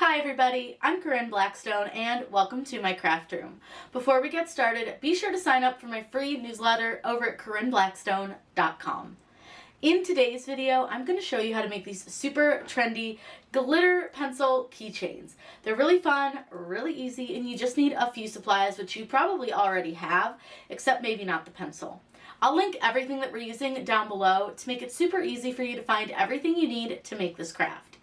Hi everybody, I'm Corinne Blackstone and welcome to my craft room. Before we get started, be sure to sign up for my free newsletter over at CorinneBlackstone.com. In today's video, I'm going to show you how to make these super trendy glitter pencil keychains. They're really fun, really easy, and you just need a few supplies, which you probably already have, except maybe not the pencil. I'll link everything that we're using down below to make it super easy for you to find everything you need to make this craft.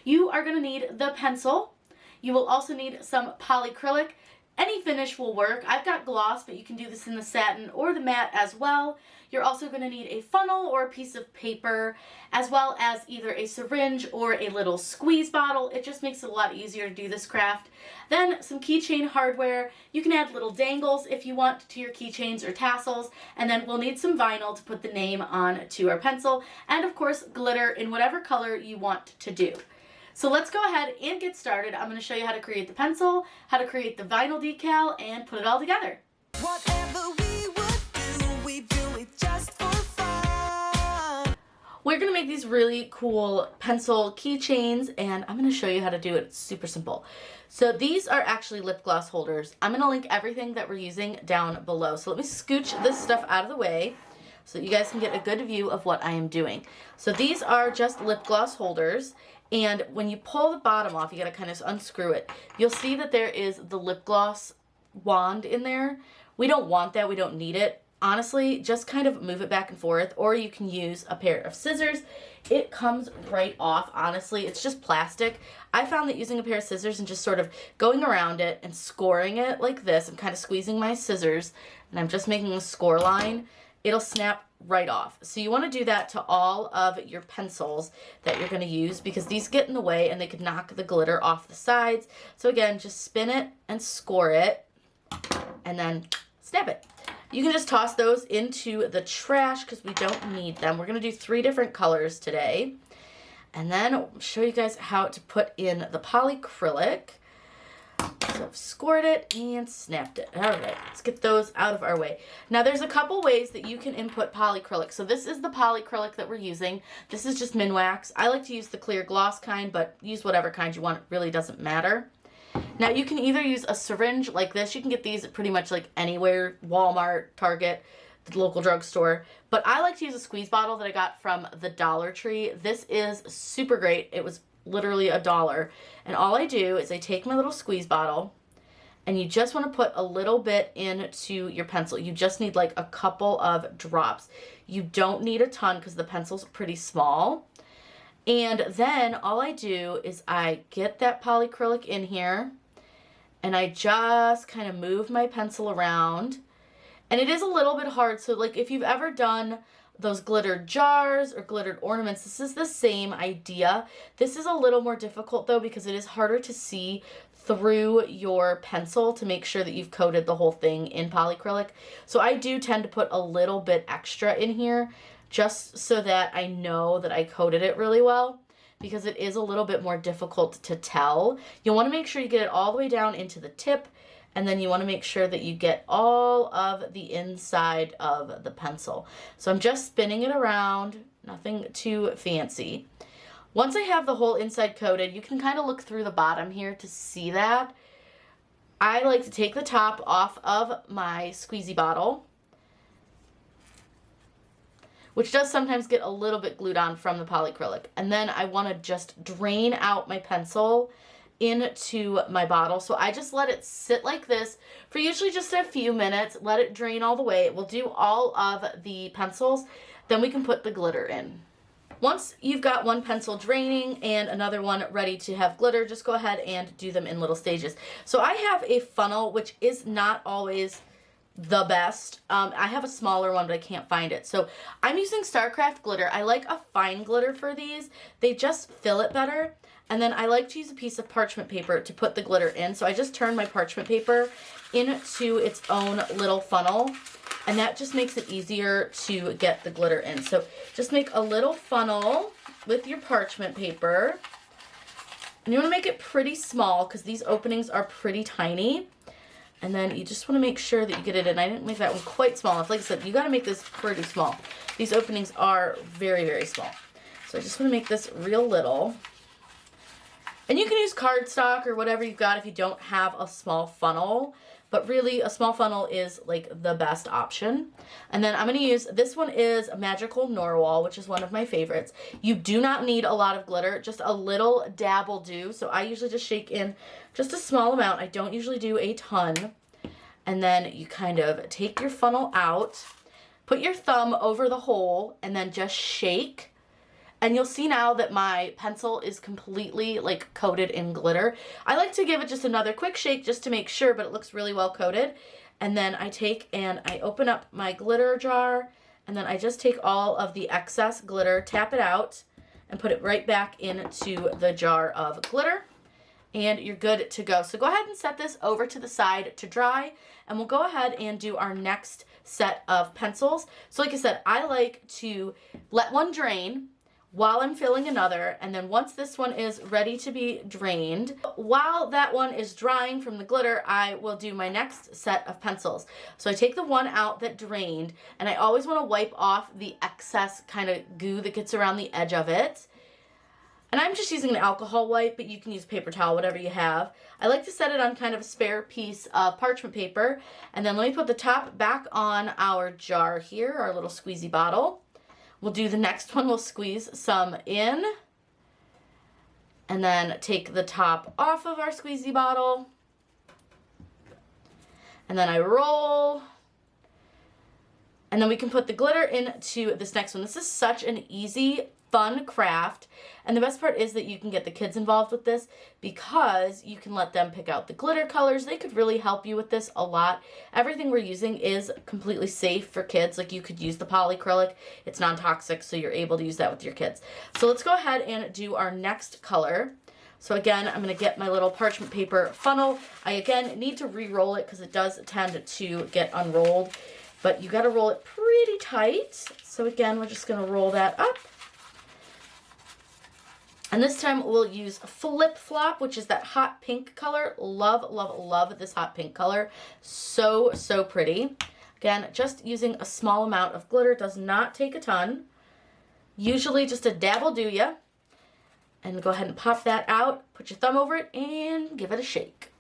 You are going to need the pencil. You will also need some polyacrylic. Any finish will work. I've got gloss, but you can do this in the satin or the matte as well. You're also going to need a funnel or a piece of paper, as well as either a syringe or a little squeeze bottle. It just makes it a lot easier to do this craft. Then some keychain hardware. You can add little dangles if you want to your keychains or tassels. And then we'll need some vinyl to put the name on to our pencil. And of course, glitter in whatever color you want to do. So let's go ahead and get started. I'm going to show you how to create the pencil, how to create the vinyl decal, and put it all together. Whatever we would do, we do it just for fun. We're going to make these really cool pencil keychains, and I'm going to show you how to do it. It's super simple. So these are actually lip gloss holders. I'm going to link everything that we're using down below. So let me scooch this stuff out of the way so that you guys can get a good view of what I am doing. So these are just lip gloss holders. And when you pull the bottom off, you gotta kind of unscrew it. You'll see that there is the lip gloss wand in there. We don't want that, we don't need it. Honestly, just kind of move it back and forth, or you can use a pair of scissors. It comes right off, honestly. It's just plastic. I found that using a pair of scissors and just sort of going around it and scoring it like this, I'm kind of squeezing my scissors, and I'm just making a score line, it'll snap right off. So you want to do that to all of your pencils that you're going to use, because these get in the way and they could knock the glitter off the sides. So again, just spin it and score it and then snap it. You can just toss those into the trash because we don't need them. We're going to do 3 different colors today. And then I'll show you guys how to put in the polyacrylic. So I've scored it and snapped it. All right, let's get those out of our way. Now there's a couple ways that you can input polyacrylic. So this is the polyacrylic that we're using. This is just Minwax. I like to use the clear gloss kind, but use whatever kind you want. It really doesn't matter. Now you can either use a syringe like this. You can get these pretty much like anywhere, Walmart, Target, the local drugstore. But I like to use a squeeze bottle that I got from the Dollar Tree. This is super great. It was literally $1. And all I do is I take my little squeeze bottle, and you just want to put a little bit into your pencil. You just need like a couple of drops. You don't need a ton because the pencil's pretty small. And then all I do is I get that polyacrylic in here, and I just kind of move my pencil around. And it is a little bit hard, so like if you've ever done those glittered jars or glittered ornaments, this is the same idea. This is a little more difficult though, because it is harder to see through your pencil to make sure that you've coated the whole thing in polyacrylic. So I do tend to put a little bit extra in here just so that I know that I coated it really well, because it is a little bit more difficult to tell. You'll want to make sure you get it all the way down into the tip, and then you want to make sure that you get all of the inside of the pencil. So I'm just spinning it around, nothing too fancy. Once I have the whole inside coated, you can kind of look through the bottom here to see that. I like to take the top off of my squeezy bottle, which does sometimes get a little bit glued on from the polyacrylic. And then I want to just drain out my pencil into my bottle. So I just let it sit like this for usually just a few minutes, let it drain all the way. We'll do all of the pencils, then we can put the glitter in. Once you've got one pencil draining and another one ready to have glitter, just go ahead and do them in little stages. So I have a funnel, which is not always the best. I have a smaller one, but I can't find it. So I'm using StarCraft glitter. I like a fine glitter for these. They just fill it better. And then I like to use a piece of parchment paper to put the glitter in. So I just turn my parchment paper into its own little funnel, and that just makes it easier to get the glitter in. So just make a little funnel with your parchment paper, and you want to make it pretty small because these openings are pretty tiny. And then you just want to make sure that you get it in. I didn't make that one quite small enough. Like I said, you got to make this pretty small. These openings are very, very small. So I just want to make this real little. And you can use cardstock or whatever you've got if you don't have a small funnel. But really, a small funnel is like the best option. And then I'm going to use, this one is Magical Narwhal, which is one of my favorites. You do not need a lot of glitter, just a little dab will do. So I usually just shake in just a small amount. I don't usually do a ton. And then you kind of take your funnel out, put your thumb over the hole, and then just shake. And you'll see now that my pencil is completely like coated in glitter. I like to give it just another quick shake just to make sure, but it looks really well coated. And then I take and I open up my glitter jar, and then I just take all of the excess glitter, tap it out, and put it right back into the jar of glitter. And you're good to go. So go ahead and set this over to the side to dry, and we'll go ahead and do our next set of pencils. So like I said, I like to let one drain while I'm filling another, and then once this one is ready to be drained, while that one is drying from the glitter, I will do my next set of pencils. So I take the one out that drained, and I always want to wipe off the excess kind of goo that gets around the edge of it. And I'm just using an alcohol wipe, but you can use paper towel, whatever you have. I like to set it on kind of a spare piece of parchment paper, and then let me put the top back on our jar here, our little squeezy bottle. We'll do the next one. We'll squeeze some in, and then take the top off of our squeezy bottle, and then I roll, and then we can put the glitter into this next one. This is such an easy, fun craft, and the best part is that you can get the kids involved with this because you can let them pick out the glitter colors. They could really help you with this a lot. Everything we're using is completely safe for kids. Like, you could use the polyacrylic. It's non-toxic, so you're able to use that with your kids. So let's go ahead and do our next color. So again, I'm going to get my little parchment paper funnel. I again need to re-roll it because it does tend to get unrolled, but you got to roll it pretty tight. So again, we're just going to roll that up. And this time we'll use Flip Flop, which is that hot pink color. Love, love, love this hot pink color. So, so pretty. Again, just using a small amount of glitter. Does not take a ton. Usually just a dab will do ya. And go ahead and pop that out. Put your thumb over it and give it a shake.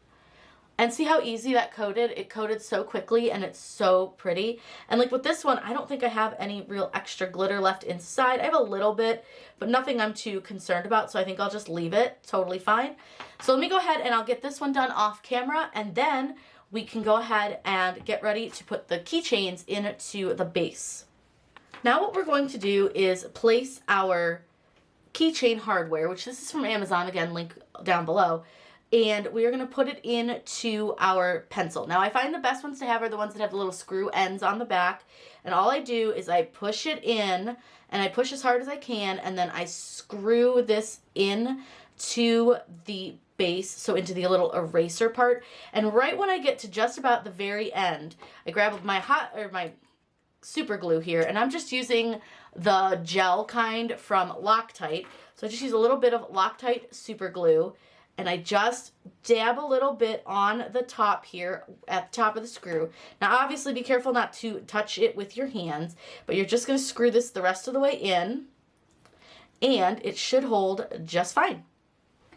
And see how easy that coated? It coated so quickly, and it's so pretty. And like with this one, I don't think I have any real extra glitter left inside. I have a little bit, but nothing I'm too concerned about, so I think I'll just leave it. Totally fine. So let me go ahead and I'll get this one done off camera, and then we can go ahead and get ready to put the keychains into the base. Now what we're going to do is place our keychain hardware, which this is from Amazon, again, link down below. And we are going to put it into our pencil. Now, I find the best ones to have are the ones that have the little screw ends on the back. And all I do is I push it in, and I push as hard as I can, and then I screw this in to the base, so into the little eraser part. And right when I get to just about the very end, I grab my super glue here, and I'm just using the gel kind from Loctite. So I just use a little bit of Loctite super glue, and I just dab a little bit on the top here at the top of the screw. Now obviously be careful not to touch it with your hands, but you're just going to screw this the rest of the way in, and it should hold just fine.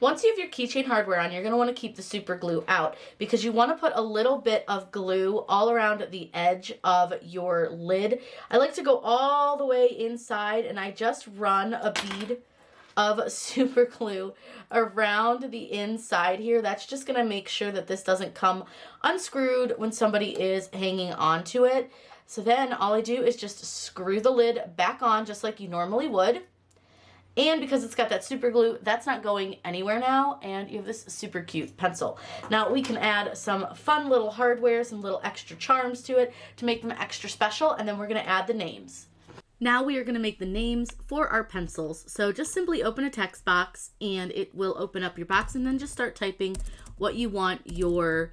Once you have your keychain hardware on, you're going to want to keep the super glue out because you want to put a little bit of glue all around the edge of your lid. I like to go all the way inside, and I just run a bead of super glue around the inside here. That's just going to make sure that this doesn't come unscrewed when somebody is hanging on to it. So then all I do is just screw the lid back on just like you normally would. And because it's got that super glue, that's not going anywhere now, and you have this super cute pencil. Now we can add some fun little hardware, some little extra charms to it to make them extra special, and then we're going to add the names. Now we are going to make the names for our pencils. So just simply open a text box, and it will open up your box, and then just start typing what you want your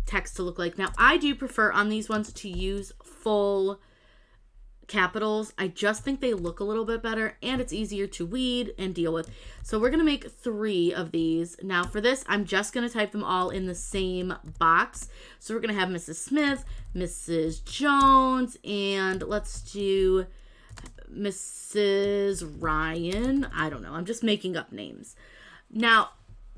text to look like. Now I do prefer on these ones to use full capitals. I just think they look a little bit better, and it's easier to weed and deal with. So we're going to make 3 of these. Now for this, I'm just going to type them all in the same box. So we're going to have Mrs. Smith, Mrs. Jones, and let's do Mrs. Ryan. I don't know. I'm just making up names. Now,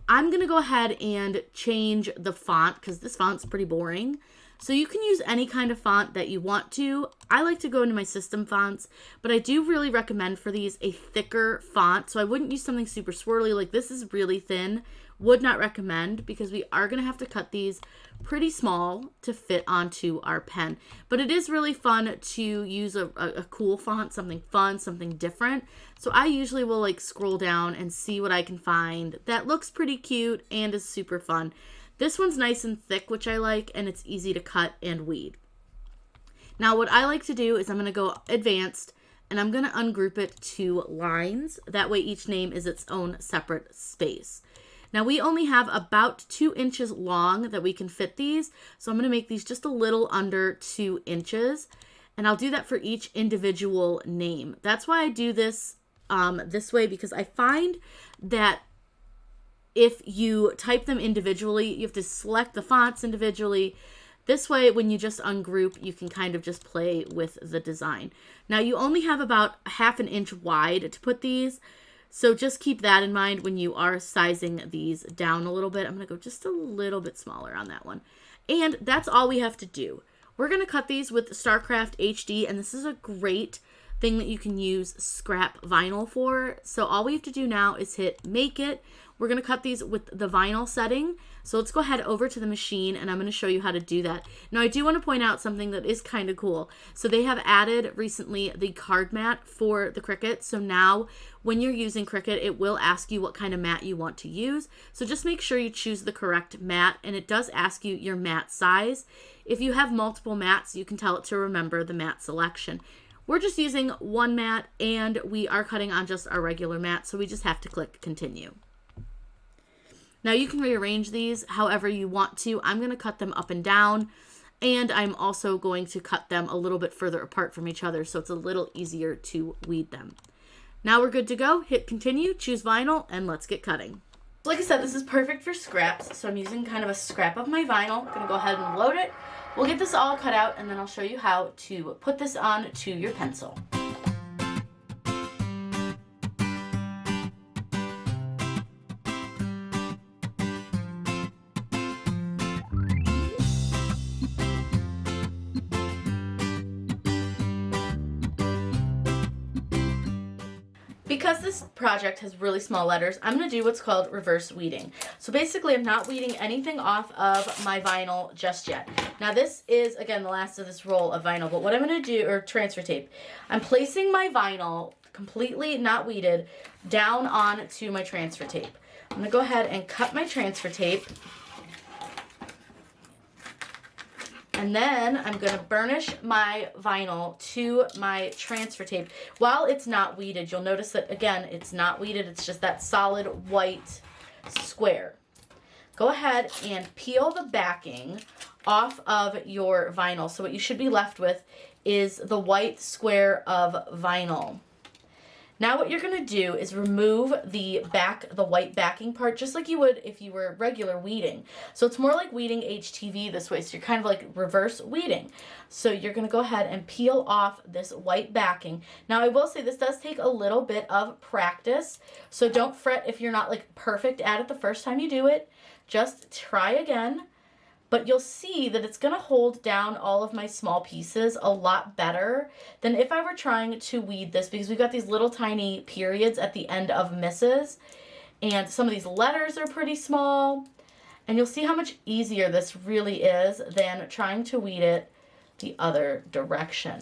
I'm going to go ahead and change the font because this font's pretty boring. So you can use any kind of font that you want to. I like to go into my system fonts, but I do really recommend for these a thicker font. So I wouldn't use something super swirly, like this is really thin. Would not recommend, because we are going to have to cut these pretty small to fit onto our pen. But it is really fun to use a cool font, something fun, something different. So I usually will like scroll down and see what I can find that looks pretty cute and is super fun. This one's nice and thick, which I like, and it's easy to cut and weed. Now what I like to do is I'm going to go advanced, and I'm going to ungroup it to lines. That way each name is its own separate space. Now we only have about 2 inches long that we can fit these, so I'm going to make these just a little under 2 inches, and I'll do that for each individual name. That's why I do this this way, because I find that if you type them individually, you have to select the fonts individually. This way, when you just ungroup, you can kind of just play with the design. Now, you only have about 1/2 inch wide to put these, so just keep that in mind when you are sizing these down a little bit. I'm going to go just a little bit smaller on that one. And that's all we have to do. We're going to cut these with StarCraft HD, and this is a great thing that you can use scrap vinyl for. So all we have to do now is hit Make It. We're going to cut these with the vinyl setting. So let's go ahead over to the machine, and I'm going to show you how to do that. Now, I do want to point out something that is kind of cool. So they have added recently the card mat for the Cricut. So now when you're using Cricut, it will ask you what kind of mat you want to use. So just make sure you choose the correct mat, and it does ask you your mat size. If you have multiple mats, you can tell it to remember the mat selection. We're just using one mat, and we are cutting on just our regular mat, so we just have to click Continue. Now you can rearrange these however you want to. I'm going to cut them up and down, and I'm also going to cut them a little bit further apart from each other so it's a little easier to weed them. Now we're good to go. Hit Continue, choose Vinyl, and let's get cutting. Like I said, this is perfect for scraps, so I'm using kind of a scrap of my vinyl. I'm going to go ahead and load it. We'll get this all cut out, and then I'll show you how to put this on to your pencil. Because this project has really small letters, I'm going to do what's called reverse weeding. So basically, I'm not weeding anything off of my vinyl just yet. Now this is, again, the last of this roll of vinyl, but what I'm going to do, or transfer tape, I'm placing my vinyl, completely not weeded, down onto my transfer tape. I'm going to go ahead and cut my transfer tape. And then I'm going to burnish my vinyl to my transfer tape. While it's not weeded, you'll notice that, again, it's not weeded. It's just that solid white square. Go ahead and peel the backing off of your vinyl. So what you should be left with is the white square of vinyl. Now what you're going to do is remove the white backing part, just like you would if you were regular weeding. So it's more like weeding HTV this way, so you're kind of like reverse weeding. So you're going to go ahead and peel off this white backing. Now I will say this does take a little bit of practice, so don't fret if you're not like perfect at it the first time you do it. Just try again. But you'll see that it's going to hold down all of my small pieces a lot better than if I were trying to weed this, because we've got these little tiny periods at the end of misses, and some of these letters are pretty small, and you'll see how much easier this really is than trying to weed it the other direction.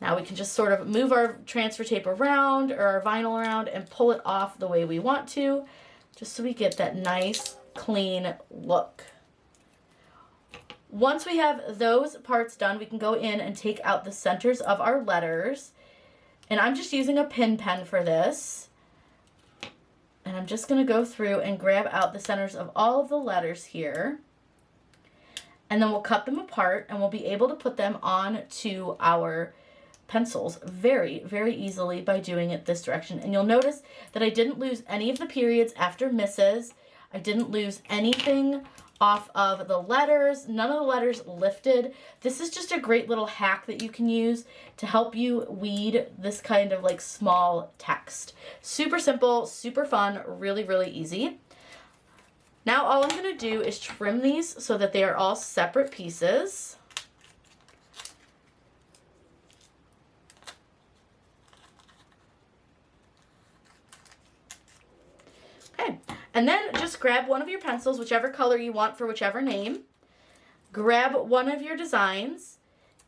Now we can just sort of move our transfer tape around or our vinyl around and pull it off the way we want to, just so we get that nice, clean look. Once we have those parts done, we can go in and take out the centers of our letters. And I'm just using a pin pen for this. And I'm just going to go through and grab out the centers of all of the letters here. And then we'll cut them apart, and we'll be able to put them onto our pencils very, very easily by doing it this direction. And you'll notice that I didn't lose any of the periods after misses. I didn't lose anything off of the letters. None of the letters lifted. This is just a great little hack that you can use to help you weed this kind of like small text. Super simple, super fun, really, really easy. Now all I'm going to do is trim these so that they are all separate pieces. Okay, and then just grab one of your pencils, whichever color you want for whichever name. Grab one of your designs,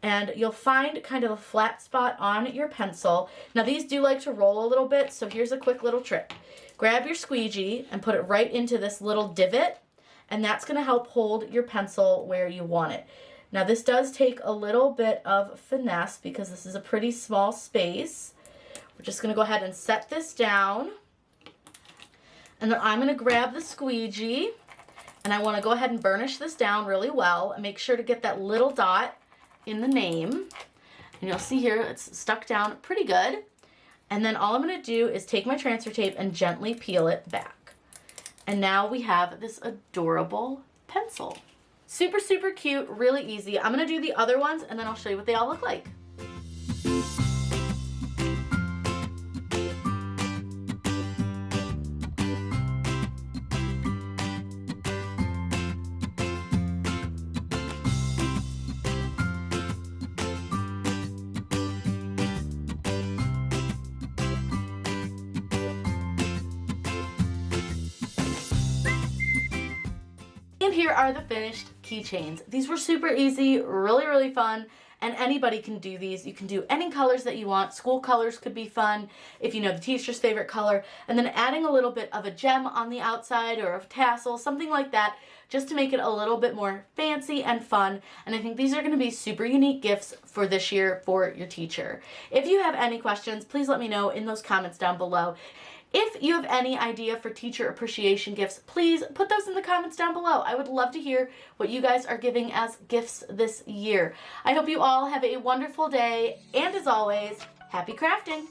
and you'll find kind of a flat spot on your pencil. Now these do like to roll a little bit, so here's a quick little trick. Grab your squeegee and put it right into this little divot, and that's going to help hold your pencil where you want it. Now this does take a little bit of finesse because this is a pretty small space. We're just going to go ahead and set this down. And then I'm going to grab the squeegee, and I want to go ahead and burnish this down really well and make sure to get that little dot in the name. And you'll see here it's stuck down pretty good. And then all I'm going to do is take my transfer tape and gently peel it back. And now we have this adorable pencil. Super, super cute, really easy. I'm going to do the other ones and then I'll show you what they all look like. And here are the finished keychains. These were super easy, really, really fun, and anybody can do these. You can do any colors that you want. School colors could be fun if you know the teacher's favorite color, and then adding a little bit of a gem on the outside or a tassel, something like that, just to make it a little bit more fancy and fun. And I think these are going to be super unique gifts for this year for your teacher. If you have any questions, please let me know in those comments down below. If you have any idea for teacher appreciation gifts, please put those in the comments down below. I would love to hear what you guys are giving as gifts this year. I hope you all have a wonderful day, and as always, happy crafting!